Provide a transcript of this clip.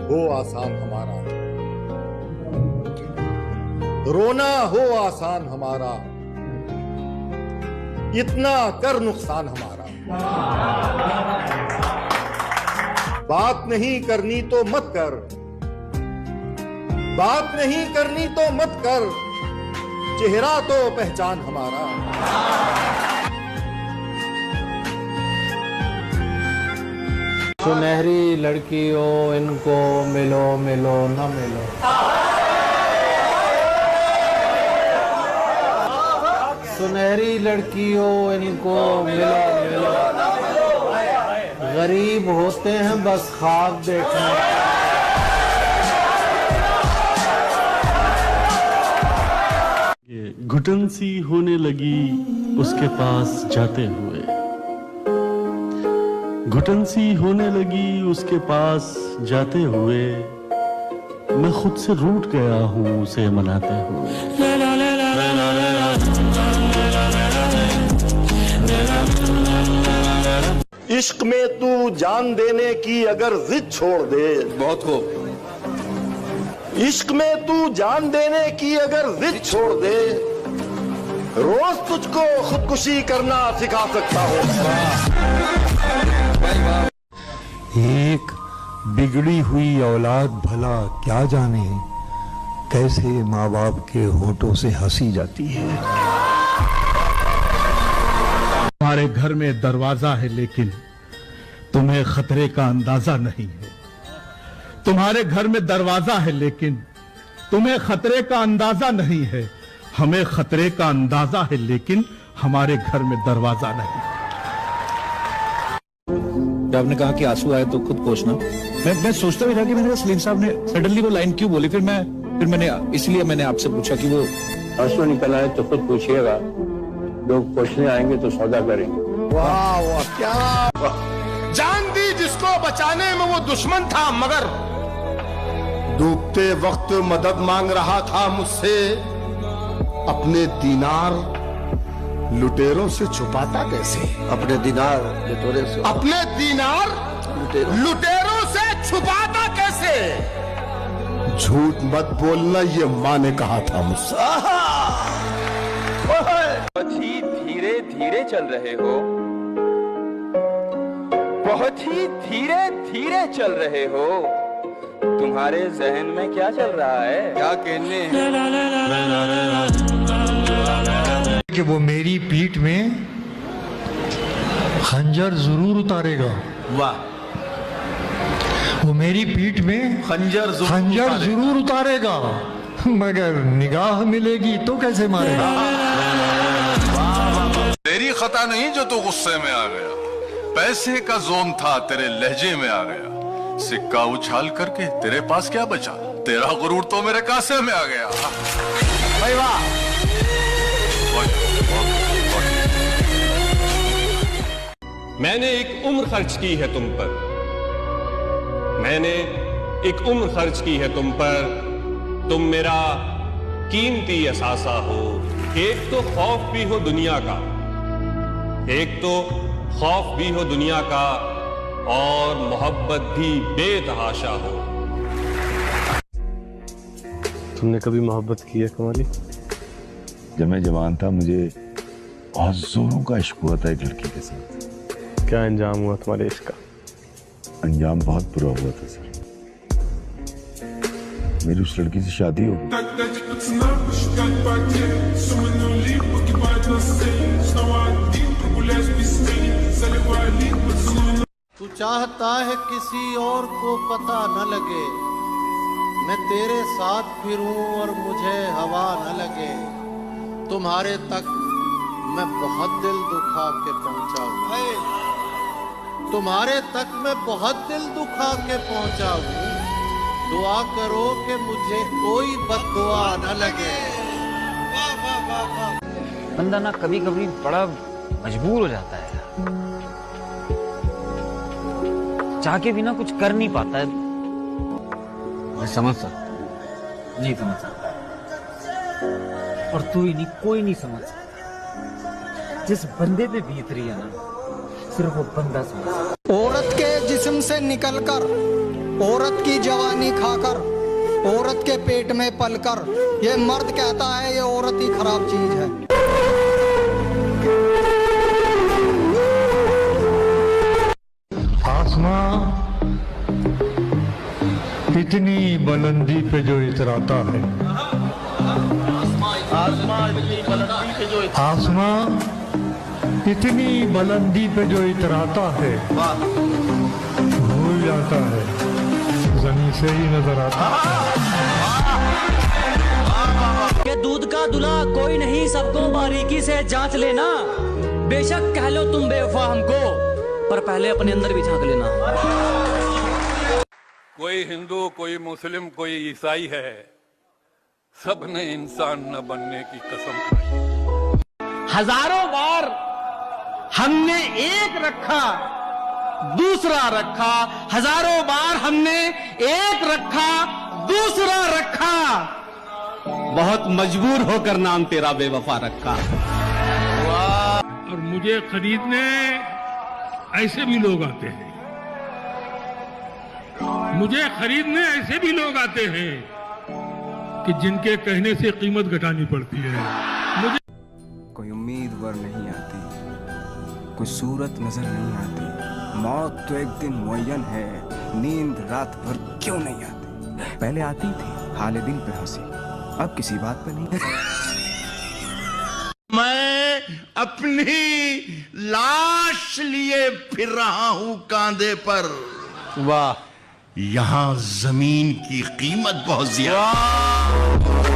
हो आसान हमारा, रोना हो आसान हमारा, इतना कर नुकसान हमारा। बात नहीं करनी तो मत कर, बात नहीं करनी तो मत कर, चेहरा तो पहचान हमारा। सुनहरी लड़कियों इनको मिलो मिलो न मिलो। सुनहरी लड़कियों इनको मिलो मिलो, गरीब होते हैं बस ख्वाब देखने। घुटन सी होने लगी उसके पास जाते हुए, घुटन सी होने लगी उसके पास जाते हुए, मैं खुद से रूठ गया हूँ उसे मनाते हुए। इश्क में तू जान देने की अगर जिद छोड़ दे, बहुत खूब। इश्क में तू जान देने की अगर जिद छोड़ दे, रोज तुझको खुदकुशी करना सिखा सकता हूँ। एक बिगड़ी हुई औलाद भला क्या जाने कैसे माँ बाप के होठों से हंसी जाती है। तुम्हारे घर में दरवाजा है लेकिन तुम्हें खतरे का अंदाजा नहीं है। तुम्हारे घर में दरवाजा है लेकिन तुम्हें खतरे का अंदाजा नहीं है। हमें खतरे का अंदाजा है लेकिन हमारे घर में दरवाजा नहीं। आपने कहा कि आंसू आए तो खुद पोंछना। मैं सोचता भी था कि मैंने कहा सलीम साहब ने सडनली वो लाइन क्यों बोली। फिर मैंने इसलिए मैंने आपसे पूछा कि वो आंसू निकल आए तो खुद पूछिएगा, लोग पूछने आएंगे तो सौदा करेंगे। वाह वाह क्या जान दी जिसको बचाने में वो दुश्मन था, मगर डूबते वक्त मदद मांग रहा था मुझसे। अपने दीनार लुटेरों से छुपाता कैसे? अपने दीनार लुटेरों से, अपने दीनार लुटेरों से छुपाता कैसे? झूठ मत बोलना, ये माँ ने कहा था मुझसे। बहुत ही धीरे धीरे चल रहे हो, बहुत ही धीरे धीरे चल रहे हो। तुम्हारे जहन में क्या चल रहा है? क्या कहने कि वो मेरी पीठ में खंजर जरूर उतारेगा। वाह, वो मेरी पीठ में खंजर जरूर उतारेगा, मगर निगाह मिलेगी तो कैसे मारेगा। तेरी खता नहीं जो तू गुस्से में आ गया, पैसे का जोम था तेरे लहजे में आ गया। सिक्का उछाल करके तेरे पास क्या बचा? तेरा गुरूर तो मेरे कासे में आ गया। भाई वाह। मैंने एक उम्र खर्च की है तुम पर, मैंने एक उम्र खर्च की है तुम पर। तुम मेरा कीमती असासा हो। एक तो खौफ भी हो दुनिया का, एक तो खौफ भी हो दुनिया का, और मोहब्बत भी बेतहाशा हो। तुमने कभी मोहब्बत की है कमाली? जब मैं जवान था मुझे बहुत जोरों का इश्क हुआ था एक लड़की के साथ। क्या अंजाम हुआ तुम्हारे इश्क का? अंजाम बहुत बुरा हुआ था सर। मेरी उस लड़की से शादी हो गई। तू चाहता है किसी और को पता न लगे, मैं तेरे साथ फिरूं और मुझे हवा न लगे। तुम्हारे तक मैं बहुत दिल दुखा के पहुंचा हूं, तुम्हारे तक मैं बहुत दिल दुखा के पहुंचा हूं। दुआ करो कि मुझे कोई बद्दुआ न लगे। बंदा ना कभी कभी बड़ा मजबूर हो जाता है, चाह के भी ना कुछ कर नहीं पाता है। मैं समझ सकता, नहीं समझ सकता, और तू ही नहीं, कोई नहीं समझ सकता। जिस बंदे पे बीत रही है ना, सिर्फ वो बंदा समझ सकता। औरत के जिस्म से निकलकर औरत की जवानी खाकर, औरत के पेट में पलकर, ये मर्द कहता है ये औरत ही खराब चीज है। आसमां इतनी बुलंदी पे जो इतराता है, आसमां इतनी बुलंदी पे जो इतराता है, भूल जाता है जमीन से ही नजर आता है। ये दूध का दूल्हा कोई नहीं, सबको बारीकी से जांच लेना। बेशक कह लो तुम बेवफा हमको, पर पहले अपने अंदर भी झांक लेना। कोई हिंदू, कोई मुस्लिम, कोई ईसाई है, सबने इंसान न बनने की कसम खाई। हजारों बार हमने एक रखा, दूसरा रखा, हजारों बार हमने एक रखा, दूसरा रखा, बहुत मजबूर होकर नाम तेरा बेवफा रखा। और मुझे खरीदने ऐसे भी लोग आते हैं, मुझे खरीदने ऐसे भी लोग आते हैं कि जिनके कहने से कीमत घटानी पड़ती है। मुझे कोई उम्मीदवार नहीं आती, कोई सूरत नजर नहीं आती, मौत तो एक दिन मुअय्यन है, नींद रात भर क्यों नहीं आती। पहले आती थी हाले दिल पे हंसी, अब किसी बात पे नहीं। मैं अपनी लाश लिए फिर रहा हूं कांधे पर। वाह, यहां जमीन की कीमत बहुत ज्यादा।